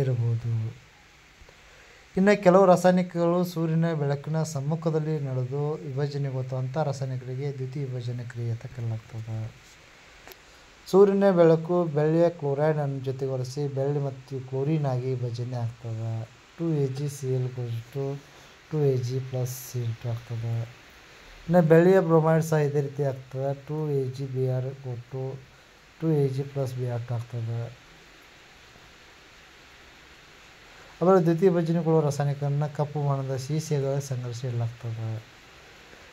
ಇರಬಹುದು. ಇನ್ನು ಕೆಲವು ರಾಸಾಯನಿಕಗಳು ಸೂರ್ಯನ ಬೆಳಕಿನ ಸಮ್ಮುಖದಲ್ಲಿ ನಡೆದು ವಿಭಜನೆಗೊಳ್ಳುವಂಥ ರಾಸಾಯನಿಕರಿಗೆ ದ್ಯುತಿ ವಿಭಜನೆ ಕ್ರಿಯೆ ಅಂತ ಕರೆಯಲಾಗ್ತದೆ. ಸೂರ್ಯನ ಬೆಳಕು ಬೆಳ್ಳಿಯ ಕ್ಲೋರೈಡ್ ಅನ್ನು ಜೊತೆಗೂಡಿಸಿ ಬೆಳ್ಳಿ ಮತ್ತು ಕ್ಲೋರಿನ್ ಆಗಿ ವಿಭಜನೆ ಆಗ್ತದೆ. 2AgCl goes to 2Ag plus Cl2 ಆಗ್ತದೆ. ಇನ್ನು ಬೆಳ್ಳಿಯ ಬ್ರೋಮೈಡ್ ಸಹ ಇದೇ ರೀತಿ ಆಗ್ತದೆ. 2AgBr go to 2Ag plus Br2 ಆಗ್ತದೆ. ಆಮೇಲೆ ದ್ವಿತೀಯ ವಿಭಜನೆಗೊಳ್ಳುವ ರಾಸಾಯನಿಕವನ್ನು ಕಪ್ಪು ಬಣ್ಣದ ಸೀಸೆಗಳಲ್ಲಿ ಸಂಗ್ರಹಿಸಿ ಇಡಲಾಗ್ತದೆ.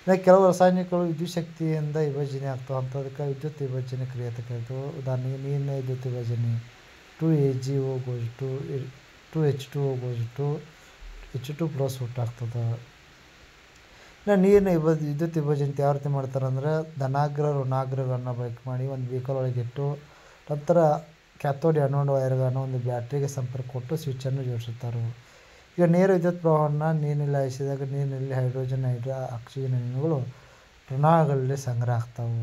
ಇನ್ನು ಕೆಲವು ರಾಸಾಯನಿಕಗಳು ವಿದ್ಯುತ್ ಶಕ್ತಿಯಿಂದ ವಿಭಜನೆ ಆಗ್ತವೆ. ಅಂಥದಕ್ಕೆ ವಿದ್ಯುತ್ ವಿಭಜನೆ ಕ್ರಿಯೆ ಅಂತ ಕರಿತೇವೆ. ಉದಾಹರಣೆಗೆ ನೀರಿನ ವಿದ್ಯುತ್ ವಿಭಜನೆ 2AgO goes to 2H2O goes to H2 plus O2 ಆಗ್ತದೆ. ಇನ್ನು ನೀರಿನ ವಿದ್ಯುತ್ ವಿಭಜನೆ ಯಾವ ರೀತಿ ಮಾಡ್ತಾರೆ ಅಂದರೆ ಧನಾಗ್ರ ಋಣಾಗ್ರಗಳನ್ನು ಬಳಕೆ ಮಾಡಿ ಒಂದು ವೆಹಿಕಲ್ ಒಳಗಿಟ್ಟು ನಂತರ ಕ್ಯಾಥೋಡ್ ಆ್ಯನೋಡ್ ವೈರ್ಗಳನ್ನು ಒಂದು ಬ್ಯಾಟ್ರಿಗೆ ಸಂಪರ್ಕ ಕೊಟ್ಟು ಸ್ವಿಚ್ಚನ್ನು ಜೋಡಿಸುತ್ತಾರೆ. ಈಗ ನೇರ ವಿದ್ಯುತ್ ಪ್ರವಾಹವನ್ನು ನೀರಿನಲ್ಲಿ ಹಾಯಿಸಿದಾಗ ನೀರಿನಲ್ಲಿ ಹೈಡ್ರೋಜನ್ ಆಕ್ಸಿಜನ್ ಅಣುಗಳು ಋಣಗಳಲ್ಲಿ ಸಂಗ್ರಹ ಆಗ್ತಾವೆ.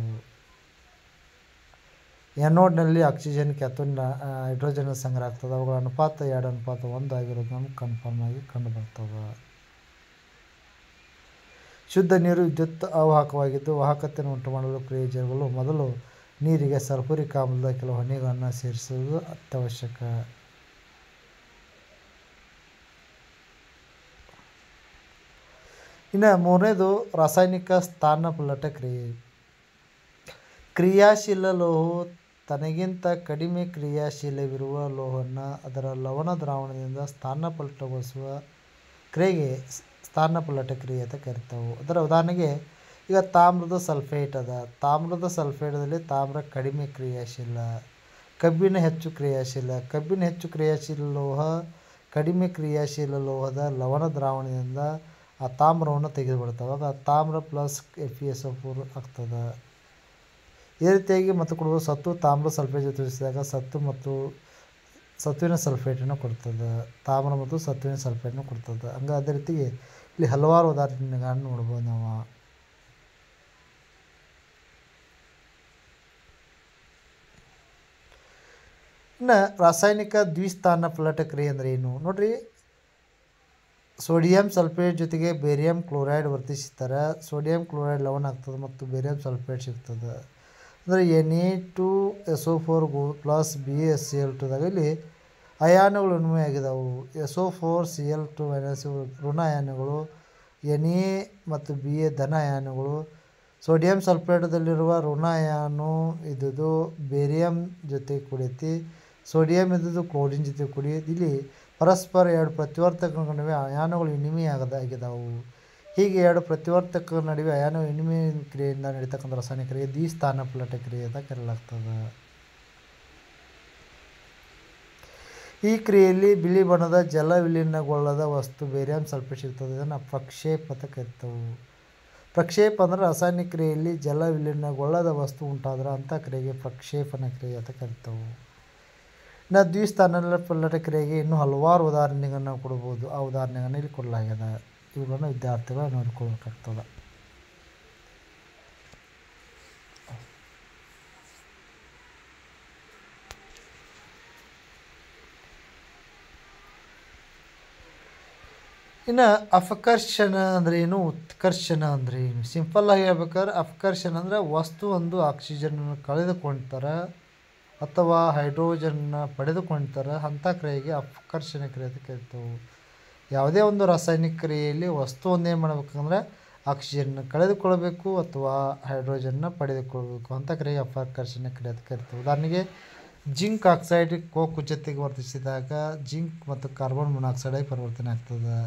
ಆ್ಯನೋಡ್ನಲ್ಲಿ ಆಕ್ಸಿಜನ್ ಕ್ಯಾಥೋಡ್ ಹೈಡ್ರೋಜನ್ ಸಂಗ್ರಹ ಆಗ್ತದೆ. ಅವುಗಳ ಅನುಪಾತ 2:1 ಆಗಿರೋದು ನಮ್ಗೆ ಕನ್ಫರ್ಮ್ ಆಗಿ ಕಂಡು ಬರ್ತವೆ. ಶುದ್ಧ ನೀರು ವಿದ್ಯುತ್ ಅವಾಹಕವಾಗಿದ್ದು ವಾಹಕತೆಯನ್ನು ಉಂಟು ಮಾಡಲು ಕ್ರಿಯೆಗಳು ಮೊದಲು ನೀರಿಗೆ ಸಲ್ಫ್ಯೂರಿಕ್ ಆಮ್ಲದ ಕೆಲವು ಹನಿಗಳನ್ನು ಸೇರಿಸುವುದು ಅತ್ಯವಶ್ಯಕ. ಇನ್ನು ಮೂರನೇದು ರಾಸಾಯನಿಕ ಸ್ಥಾನಪಲ್ಲಟ ಕ್ರಿಯೆ. ಕ್ರಿಯಾಶೀಲ ಲೋಹವು ತನಗಿಂತ ಕಡಿಮೆ ಕ್ರಿಯಾಶೀಲವಿರುವ ಲೋಹವನ್ನು ಅದರ ಲವಣ ದ್ರಾವಣದಿಂದ ಸ್ಥಾನಪಲ್ಲಟಗೊಳಿಸುವ ಕ್ರಿಯೆಗೆ ಸ್ಥಾನಪಲ್ಲಟ ಕ್ರಿಯೆ ಅಂತ ಕರಿತಾವೆ. ಅದರ ಉದಾಹರಣೆಗೆ ಈಗ ತಾಮ್ರದ ಸಲ್ಫೇಟ್ ಅದ. ತಾಮ್ರದ ಸಲ್ಫೇಟದಲ್ಲಿ ತಾಮ್ರ ಕಡಿಮೆ ಕ್ರಿಯಾಶೀಲ, ಕಬ್ಬಿಣ ಹೆಚ್ಚು ಕ್ರಿಯಾಶೀಲ. ಕಬ್ಬಿಣ ಹೆಚ್ಚು ಕ್ರಿಯಾಶೀಲ ಲೋಹ ಕಡಿಮೆ ಕ್ರಿಯಾಶೀಲ ಲೋಹದ ಲವಣ ದ್ರಾವಣದಿಂದ ಆ ತಾಮ್ರವನ್ನು ತೆಗೆದುಬಿಡ್ತಾವೆ. ಆಗ ತಾಮ್ರ ಪ್ಲಸ್ FeSO4 ಆಗ್ತದೆ. ಇದೇ ರೀತಿಯಾಗಿ ಮತ್ತು ಕೊಡುವ ಸತ್ತು ತಾಮ್ರ ಸಲ್ಫೇಟ್ ಜೊತೆ ಜೋಡಿಸಿದಾಗ ಸತ್ತು ಮತ್ತು ಸತ್ತುವಿನ ಸಲ್ಫೇಟನ್ನು ಕೊಡ್ತದೆ. ತಾಮ್ರ ಮತ್ತು ಸತ್ತುವಿನ ಸಲ್ಫೇಟನ್ನು ಕೊಡ್ತದೆ. ಹಂಗೆ ಅದೇ ರೀತಿಗೆ ಇಲ್ಲಿ ಹಲವಾರು ಉದಾಹರಣೆಗಳನ್ನು ನೋಡ್ಬೋದು ನಾವು. ಇನ್ನು ರಾಸಾಯನಿಕ ದ್ವಿಸ್ಥಾನಪಲ್ಲಟ ಕ್ರಿಯೆ ಅಂದರೆ ಏನು ನೋಡ್ರಿ. ಸೋಡಿಯಂ ಸಲ್ಫೇಟ್ ಜೊತೆಗೆ ಬೇರಿಯಂ ಕ್ಲೋರೈಡ್ ವರ್ತಿಸಿದರೆ ಸೋಡಿಯಂ ಕ್ಲೋರೈಡ್ ಲವಣ ಆಗ್ತದೆ ಮತ್ತು ಬೇರಿಯಂ ಸಲ್ಫೇಟ್ ಸಿಗ್ತದೆ. ಅಂದರೆ Na2SO4 ಪ್ಲಸ್ BaCl2ದಾಗ ಇಲ್ಲಿ ಅಯಾನುಗಳು ವಿನಿಮಯ ಆಗಿದಾವೆ. SO4Cl2 ಋಣ ಅಯಾನುಗಳು, Na ಮತ್ತು Ba ಧನ ಅಯಾನುಗಳು. ಸೋಡಿಯಂ ಸಲ್ಫೇಟದಲ್ಲಿರುವ ಋಣ ಅಯಾನು ಇದ್ದುದು ಬೇರಿಯಂ ಜೊತೆ ಕುಡಿಯತಿ, ಸೋಡಿಯಂ ಇದ್ದುದು ಕ್ಲೋರಿನ್ ಜೊತೆ ಕುಡಿಯತಿ. ಇಲ್ಲಿ ಪರಸ್ಪರ ಎರಡು ಪ್ರತಿವರ್ತಕಗಳ ನಡುವೆ ಅಯಾನುಗಳು ವಿನಿಮಯ ಆಗಿದಾವೆ. ಹೀಗೆ ಎರಡು ಪ್ರತಿವರ್ತಕಗಳ ನಡುವೆ ಅಯಾನು ವಿನಿಮಯ ಕ್ರಿಯೆಯಿಂದ ನಡೀತಕ್ಕಂಥ ರಾಸಾಯನಿಕ ಕ್ರಿಯೆ ದ್ವಿಸ್ಥಾನಪಲ್ಲಟ ಕ್ರಿಯೆ ಅಂತ ಕರೆಯಲಾಗ್ತದೆ. ಈ ಕ್ರಿಯೆಯಲ್ಲಿ ಬಿಳಿ ಬಣ್ಣದ ಜಲ ವಿಲೀನಗೊಳ್ಳದ ವಸ್ತು ಬೇರಿಯಂ ಸಲ್ಫೇಟ್ ಸಿಗ್ತದೆ. ಇದನ್ನು ಪ್ರಕ್ಷೇಪ ಅಂತ ಕರಿತೇವೆ. ಪ್ರಕ್ಷೇಪ ಅಂದರೆ ರಾಸಾಯನಿಕ ಕ್ರಿಯೆಯಲ್ಲಿ ಜಲ ವಿಲೀನಗೊಳ್ಳದ ವಸ್ತು ಉಂಟಾದ್ರೆ ಅಂಥ ಕ್ರಿಯೆಗೆ ಪ್ರಕ್ಷೇಪಣ ಕ್ರಿಯೆ ಅಂತ ಕರಿತೇವೆ. ಇನ್ನು ದ್ವಿಸ್ಥಾನಪಲ್ಲಟ ಕ್ರಿಯೆಗೆ ಇನ್ನೂ ಹಲವಾರು ಉದಾಹರಣೆಗಳನ್ನು ಕೊಡ್ಬೋದು. ಆ ಉದಾಹರಣೆಗಳನ್ನು ಇಲ್ಲಿ ಕೊಡಲಾಗಿದೆ. ಇವುಗಳನ್ನು ವಿದ್ಯಾರ್ಥಿಗಳು ನೋಡ್ಕೊಳ್ಬೇಕಾಗ್ತದೆ. ಇನ್ನು ಅಪಕರ್ಷಣ ಅಂದರೆ ಏನು, ಉತ್ಕರ್ಷಣ ಅಂದರೆ ಏನು? ಸಿಂಪಲ್ಲಾಗಿ ಹೇಳ್ಬೇಕಾದ್ರೆ ಅಪಕರ್ಷಣ ಅಂದರೆ ವಸ್ತು ಒಂದು ಆಕ್ಸಿಜನನ್ನು ಕಳೆದುಕೊಳ್ತಾರೆ ಅಥವಾ ಹೈಡ್ರೋಜನ್ನ ಪಡೆದುಕೊಳ್ತಾರೆ. ಅಂಥ ಕ್ರಿಯೆಗೆ ಅಪಕರ್ಷಣ ಕ್ರಿಯೆ ಅಂತ ಕರಿತೇವೆ. ಯಾವುದೇ ಒಂದು ರಾಸಾಯನಿಕ ಕ್ರಿಯೆಯಲ್ಲಿ ವಸ್ತು ಒಂದು ಏನು ಮಾಡಬೇಕಂದ್ರೆ ಆಕ್ಸಿಜನ್ನ ಕಳೆದುಕೊಳ್ಬೇಕು ಅಥವಾ ಹೈಡ್ರೋಜನ್ನ ಪಡೆದುಕೊಳ್ಬೇಕು. ಅಂಥ ಕ್ರಿಯೆಗೆ ಅಪಕರ್ಷಣ ಕ್ರಿಯೆ ಅಂತ ಕರಿತೇವೆ. ಉದಾಹರಣೆಗೆ ಜಿಂಕ್ ಆಕ್ಸೈಡ್ ಕೋಕು ಜೊತೆಗೆ ವರ್ತಿಸಿದಾಗ ಜಿಂಕ್ ಮತ್ತು ಕಾರ್ಬನ್ ಮೊನಾಕ್ಸೈಡ್ ಆಗಿ ಪರಿವರ್ತನೆ ಆಗ್ತದೆ.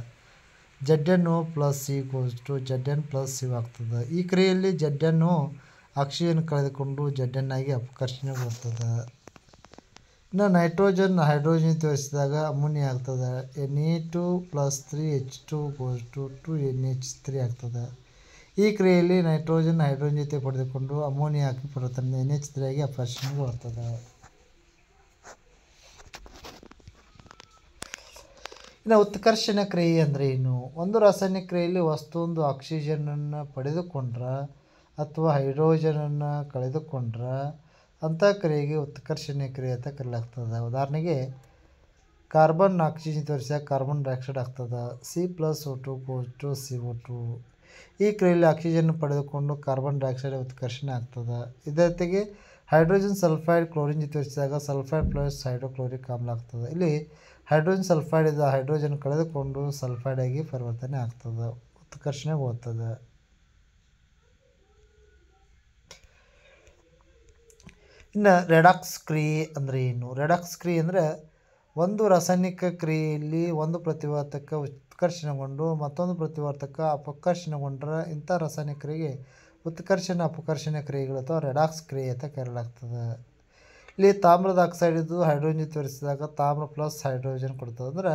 ZnO plus C Zn plus C ಆಗ್ತದೆ. ಈ ಕ್ರಿಯೆಯಲ್ಲಿ ZnO ಆಕ್ಸಿಜನ್ ಕಳೆದುಕೊಂಡು Zn ಆಗಿ ಅಪಕರ್ಷಣೆಗೊಳ್ತದೆ. ಇನ್ನು ನೈಟ್ರೋಜನ್ ಹೈಡ್ರೋಜನ್ ತೋರಿಸಿದಾಗ ಅಮೋನಿಯಾ ಆಗ್ತದೆ. Na2 ಪ್ಲಸ್ 3H2 2NH3 ಆಗ್ತದೆ. ಈ ಕ್ರಿಯೆಯಲ್ಲಿ ನೈಟ್ರೋಜನ್ ಹೈಡ್ರೋಜನ್ ಜೊತೆ ಪಡೆದುಕೊಂಡು ಅಮೋನಿಯಾ ಆಗಿ ಪರಿವರ್ತನೆ NH3 ಆಗಿ ಅಪಕರ್ಷಣೆಗೊಳ್ತದೆ. ಇನ್ನು ಉತ್ಕರ್ಷಣ ಕ್ರಿಯೆ ಅಂದರೆ ಏನು? ಒಂದು ರಾಸಾಯನಿಕ ಕ್ರಿಯೆಯಲ್ಲಿ ವಸ್ತುವೊಂದು ಆಕ್ಸಿಜನನ್ನು ಪಡೆದುಕೊಂಡ್ರೆ ಅಥವಾ ಹೈಡ್ರೋಜನನ್ನು ಕಳೆದುಕೊಂಡ್ರೆ ಅಂಥ ಕ್ರಿಯೆಗೆ ಉತ್ಕರ್ಷಣ ಕ್ರಿಯೆ ಅಂತ ಕರೆಯಲಾಗ್ತದೆ. ಉದಾಹರಣೆಗೆ ಕಾರ್ಬನ್ ಆಕ್ಸಿಜನ್ ತೋರಿಸಿದಾಗ ಕಾರ್ಬನ್ ಡೈಆಕ್ಸೈಡ್ ಆಗ್ತದೆ. C+O2 CO2. ಈ ಕ್ರಿಯೆಯಲ್ಲಿ ಆಕ್ಸಿಜನ್ ಪಡೆದುಕೊಂಡು ಕಾರ್ಬನ್ ಡೈಆಕ್ಸೈಡ್ ಉತ್ಕರ್ಷಣೆ ಆಗ್ತದೆ. ಇದೇ ರೀತಿಗೆ ಹೈಡ್ರೋಜನ್ ಸಲ್ಫೈಡ್ ಕ್ಲೋರಿನ್ ಜೊತೆ ತೋರಿಸಿದಾಗ ಸಲ್ಫೈಡ್ ಪ್ಲಸ್ ಹೈಡ್ರೋಕ್ಲೋರಿಕ್ ಆಮ್ಲ ಆಗ್ತದೆ. ಇಲ್ಲಿ ಹೈಡ್ರೋಜನ್ ಸಲ್ಫೈಡ್ ಇದು ಹೈಡ್ರೋಜನ್ ಕಳೆದುಕೊಂಡು ಸಲ್ಫೈಡ್ ಆಗಿ ಪರಿವರ್ತನೆ ಆಗ್ತದೆ, ಉತ್ಕರ್ಷಣೆಗೊಳ್ತದೆ. ಇನ್ನು ರೆಡಾಕ್ಸ್ ಕ್ರಿಯೆ ಅಂದರೆ ಏನು? ರೆಡಾಕ್ಸ್ ಕ್ರಿಯೆ ಅಂದರೆ ಒಂದು ರಾಸಾಯನಿಕ ಕ್ರಿಯೆಯಲ್ಲಿ ಒಂದು ಪ್ರತಿವರ್ತಕ ಉತ್ಕರ್ಷಣೆಗೊಂಡು ಮತ್ತೊಂದು ಪ್ರತಿವರ್ತಕ ಅಪಕರ್ಷಣೆಗೊಂಡ್ರೆ ಇಂಥ ರಾಸಾಯನಿಕ ಕ್ರಿಯೆಗೆ ಉತ್ಕರ್ಷಣ ಅಪಕರ್ಷಣ ಕ್ರಿಯೆಗಳು ಅಥವಾ ರೆಡಾಕ್ಸ್ ಕ್ರಿಯೆ ಅಂತ ಕರೆಯಲಾಗ್ತದೆ. ಇಲ್ಲಿ ತಾಮ್ರದ ಆಕ್ಸೈಡ್ ಇದು ಹೈಡ್ರೋಜನ್ ಜೊತೆ ಬೆರೆಸಿದಾಗ ತಾಮ್ರ ಪ್ಲಸ್ ಹೈಡ್ರೋಜನ್ ಕೊಡ್ತದೆ. ಅಂದ್ರೆ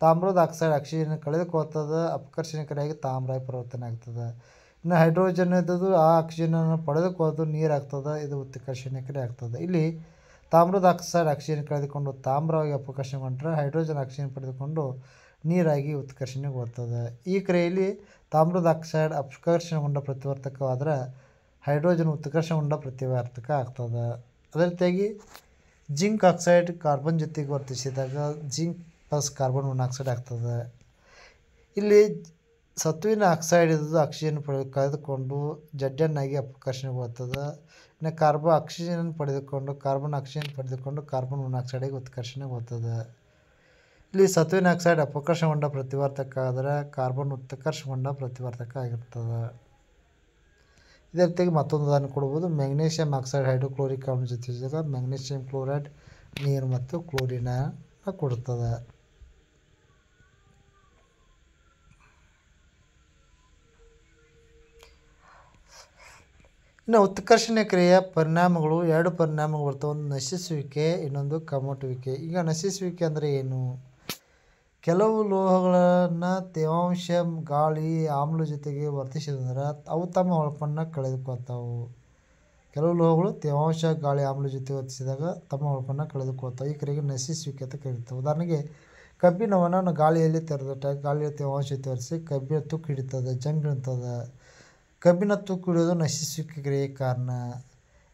ತಾಮ್ರದ ಆಕ್ಸೈಡ್ ಆಕ್ಸಿಜನ್ ಕಳೆದುಕೊಳ್ತದೆ, ಅಪಕರ್ಷಣಕಾರಿಯಾಗಿ ತಾಮ್ರ ಪರಿವರ್ತನೆ ಆಗ್ತದೆ. ಇನ್ನು ಹೈಡ್ರೋಜನ್ ಇದ್ದದ್ದು ಆ ಆಕ್ಸಿಜನನ್ನು ಪಡೆದುಕೊಳ್ಳೋದು ನೀರಾಗ್ತದೆ, ಇದು ಉತ್ಕರ್ಷಣಕಾರಿ ಆಗ್ತದೆ. ಇಲ್ಲಿ ತಾಮ್ರದ ಆಕ್ಸೈಡ್ ಆಕ್ಸಿಜನ್ ಕಳೆದುಕೊಂಡು ತಾಮ್ರವಾಗಿ ಅಪಕರ್ಷಣೆಗೊಂಡ್ರೆ ಹೈಡ್ರೋಜನ್ ಆಕ್ಸಿಜನ್ ಪಡೆದುಕೊಂಡು ನೀರಾಗಿ ಉತ್ಕರ್ಷಣೆಗೊಳ್ತದೆ. ಈ ಕ್ರಿಯೆಯಲ್ಲಿ ತಾಮ್ರದ ಆಕ್ಸೈಡ್ ಅಪಕರ್ಷಣೆಗೊಂಡ ಪ್ರತಿವರ್ತಕವಾದರೆ ಹೈಡ್ರೋಜನ್ ಉತ್ಕರ್ಷಣೆಗೊಂಡ ಪ್ರತಿವರ್ತಕ ಆಗ್ತದೆ. ಅದೇ ರೀತಿಯಾಗಿ ಜಿಂಕ್ ಆಕ್ಸೈಡ್ ಕಾರ್ಬನ್ ಜೊತೆಗೆ ವರ್ತಿಸಿದಾಗ ಜಿಂಕ್ ಪ್ಲಸ್ ಕಾರ್ಬನ್ ಮೊನಾಕ್ಸೈಡ್ ಆಗ್ತದೆ. ಇಲ್ಲಿ ಸತುವಿನ ಆಕ್ಸೈಡ್ ಇದ್ದು ಆಕ್ಸಿಜನ್ ಕಳೆದುಕೊಂಡು ZN ಆಗಿ ಅಪಕರ್ಷಣೆಗೊಳ್ತದೆ. ಇನ್ನು ಆಕ್ಸಿಜನ್ ಪಡೆದುಕೊಂಡು ಆಕ್ಸಿಜನ್ ಪಡೆದುಕೊಂಡು ಕಾರ್ಬನ್ ಮೊನಾಕ್ಸೈಡಿಗೆ ಉತ್ಕರ್ಷಣೆಗೊಳ್ತದೆ. ಇಲ್ಲಿ ಸತುವಿನ ಆಕ್ಸೈಡ್ ಅಪಕರ್ಷಣೆಗೊಂಡ ಪ್ರತಿವರ್ತಕ ಆದರೆ ಕಾರ್ಬನ್ ಉತ್ಕರ್ಷಣೆಗೊಂಡ ಪ್ರತಿವರ್ತಕ ಆಗಿರ್ತದೆ. ಇದೇ ರೀತಿಯಾಗಿ ಮತ್ತೊಂದು ಉದಾಹರಣೆ ಕೊಡ್ಬೋದು. ಮ್ಯಾಗ್ನೀಷಿಯಂ ಆಕ್ಸೈಡ್ ಹೈಡ್ರೋಕ್ಲೋರಿಕ್ ಆಮ್ಲ ಜೊತೆ ಮ್ಯಾಗ್ನೀಷಿಯಂ ಕ್ಲೋರೈಡ್ ನೀರು ಮತ್ತು ಕ್ಲೋರಿನ ಕೊಡುತ್ತದೆ. ಇನ್ನು ಉತ್ಕರ್ಷಣೆ ಕ್ರಿಯೆಯ ಪರಿಣಾಮಗಳು 2 ಪರಿಣಾಮಗಳು ಬರ್ತವೆ. ಒಂದು ನಶಿಸುವಿಕೆ, ಇನ್ನೊಂದು ಕಮ್ಮಟುವಿಕೆ. ಈಗ ನಶಿಸುವಿಕೆ ಅಂದರೆ ಏನು? ಕೆಲವು ಲೋಹಗಳನ್ನು ತೇವಾಂಶ, ಗಾಳಿ, ಆಮ್ಲ ಜೊತೆಗೆ ವರ್ತಿಸಿದಂದ್ರೆ ಅವು ತಮ್ಮ ಹೊಳಪನ್ನು ಕಳೆದುಕೊಳ್ತಾವೆ. ಕೆಲವು ಲೋಹಗಳು ತೇವಾಂಶ, ಗಾಳಿ, ಆಮ್ಲ ಜೊತೆ ವರ್ತಿಸಿದಾಗ ತಮ್ಮ ಹೊಳಪನ್ನು ಕಳೆದುಕೊಳ್ತಾವೆ. ಈ ಕ್ರಿಯೆಗೆ ನಶಿಸುವಿಕೆ ಅಂತ ಕರೀತಾರೆ. ಉದಾಹರಣೆಗೆ ಕಬ್ಬಿಣವನ್ನು ಗಾಳಿಯಲ್ಲಿ ತೆರೆದಿಟ್ಟಾಗ ಗಾಳಿಯ ತೇವಾಂಶ ಜೊತೆ ವರ್ತಿಸಿ ಕಬ್ಬಿಣ ತುಕ್ಕು ಹಿಡಿತದೆ, ಜಂಗ್ ಹಿಡಿತದೆ. ಕಬ್ಬಿಣ ತುಕ್ಕು ಹಿಡಿಯೋದು ನಶಿಸುವಿಕೆ ಕ್ರಿಯೆಗೆ ಕಾರಣ.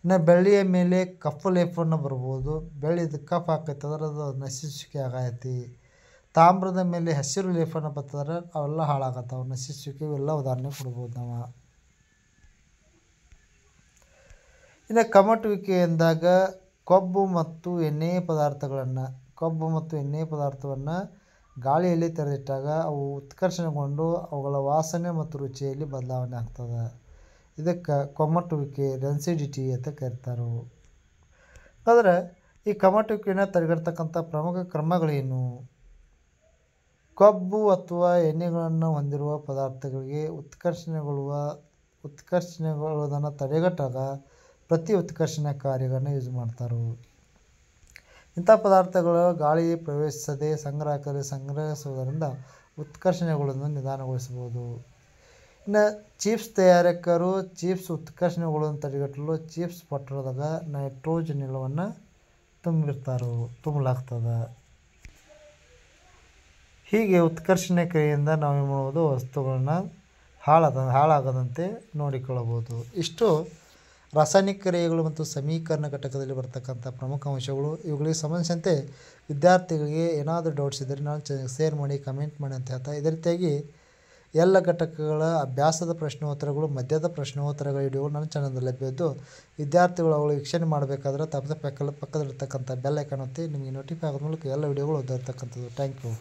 ಇನ್ನು ಬೆಳ್ಳಿಯ ಮೇಲೆ ಕಪ್ಪು ಲೇಪವನ್ನು ಬರ್ಬೋದು. ಬೆಳ್ಳಿದು ಕಫ್ ಹಾಕೈತಂದ್ರೆ ಅದು ನಶಿಸುವಿಕೆ ಆಗೈತಿ. ತಾಮ್ರದ ಮೇಲೆ ಹಸಿರು ಲೇಪನ ಬರ್ತದ್ರೆ ಅವೆಲ್ಲ ಹಾಳಾಗತ್ತವೆ. ನಶಿಸುವಿಕೆ ಇವೆಲ್ಲ ಉದಾಹರಣೆ ಕೊಡ್ಬೋದು ನಾವು. ಇನ್ನು ಕಮ್ಮಟುವಿಕೆ ಎಂದಾಗ ಕೊಬ್ಬು ಮತ್ತು ಎಣ್ಣೆ ಪದಾರ್ಥವನ್ನು ಗಾಳಿಯಲ್ಲಿ ತೆರೆದಿಟ್ಟಾಗ ಅವು ಉತ್ಕರ್ಷಣೆಗೊಂಡು ಅವುಗಳ ವಾಸನೆ ಮತ್ತು ರುಚಿಯಲ್ಲಿ ಬದಲಾವಣೆ ಆಗ್ತದೆ. ಇದಕ್ಕೆ ಕಮ್ಮಟುವಿಕೆ, ರೆನ್ಸಿಡಿಟಿ ಅಂತ ಕರೀತಾರೆ. ಆದರೆ ಈ ಕಮ್ಮಟುವಿಕೆಯನ್ನು ತಡೆಗಟ್ಟತಕ್ಕಂಥ ಪ್ರಮುಖ ಕ್ರಮಗಳೇನು? ಕೊಬ್ಬು ಅಥವಾ ಎಣ್ಣೆಗಳನ್ನು ಹೊಂದಿರುವ ಪದಾರ್ಥಗಳಿಗೆ ಉತ್ಕರ್ಷಣೆಗೊಳ್ಳುವುದನ್ನು ತಡೆಗಟ್ಟಾಗ ಪ್ರತಿ ಉತ್ಕರ್ಷಣ ಕಾರ್ಯಗಳನ್ನು ಯೂಸ್ ಮಾಡ್ತಾರೆ. ಇಂಥ ಪದಾರ್ಥಗಳು ಗಾಳಿ ಪ್ರವೇಶಿಸದೆ ಸಂಗ್ರಹಿಸುವುದರಿಂದ ಉತ್ಕರ್ಷಣೆಗೊಳ್ಳುವುದನ್ನು ನಿಧಾನಗೊಳಿಸಬಹುದು. ಇನ್ನು ಚಿಪ್ಸ್ ತಯಾರಕರು ಚಿಪ್ಸ್ ಉತ್ಕರ್ಷಣೆಗೊಳ್ಳುವುದನ್ನು ತಡೆಗಟ್ಟಲು ಚಿಪ್ಸ್ ಪೊಟ್ಟಣದಾಗ ನೈಟ್ರೋಜನ್ ಅನಿಲವನ್ನು ತುಂಬಲಾಗ್ತದೆ. ಹೀಗೆ ಉತ್ಕರ್ಷಣೆ ಕ್ರಿಯೆಯಿಂದ ನಾವೇನು ಮಾಡ್ಬೋದು? ವಸ್ತುಗಳನ್ನು ಹಾಳಾಗದಂತೆ ನೋಡಿಕೊಳ್ಳಬಹುದು. ಇಷ್ಟು ರಾಸಾಯನಿಕ ಕ್ರಿಯೆಗಳು ಮತ್ತು ಸಮೀಕರಣ ಘಟಕದಲ್ಲಿ ಬರ್ತಕ್ಕಂಥ ಪ್ರಮುಖ ಅಂಶಗಳು. ಇವುಗಳಿಗೆ ಸಂಬಂಧಿಸಿದಂತೆ ವಿದ್ಯಾರ್ಥಿಗಳಿಗೆ ಏನಾದರೂ ಡೌಟ್ಸ್ ಇದ್ದರೆ ನಾನು ಶೇರ್ ಮಾಡಿ, ಕಮೆಂಟ್ ಮಾಡಿ ಅಂತ ಹೇಳ್ತಾ, ಇದೇ ರೀತಿಯಾಗಿ ಎಲ್ಲ ಘಟಕಗಳ ಅಭ್ಯಾಸದ ಪ್ರಶ್ನೋತ್ತರಗಳು, ಮಧ್ಯದ ಪ್ರಶ್ನೋತ್ತರಗಳ ವಿಡಿಯೋಗಳು ನನ್ನ ಚಾನಲ್ನಲ್ಲಿ ಲಭ್ಯವಿದ್ದು ವಿದ್ಯಾರ್ಥಿಗಳು ಅವುಗಳು ವೀಕ್ಷಣೆ ಮಾಡಬೇಕಾದ್ರೆ ಪಕ್ಕದಲ್ಲಿರ್ತಕ್ಕಂಥ ಬೆಲ್ ಐಕಾನ್ ಒತ್ತಿ ನಿಮಗೆ ನೋಟಿಫೈ ಆಗೋದ ಮೂಲಕ ಎಲ್ಲ ವಿಡಿಯೋಗಳು ಓದಿರ್ತಕ್ಕಂಥದ್ದು. Thank you.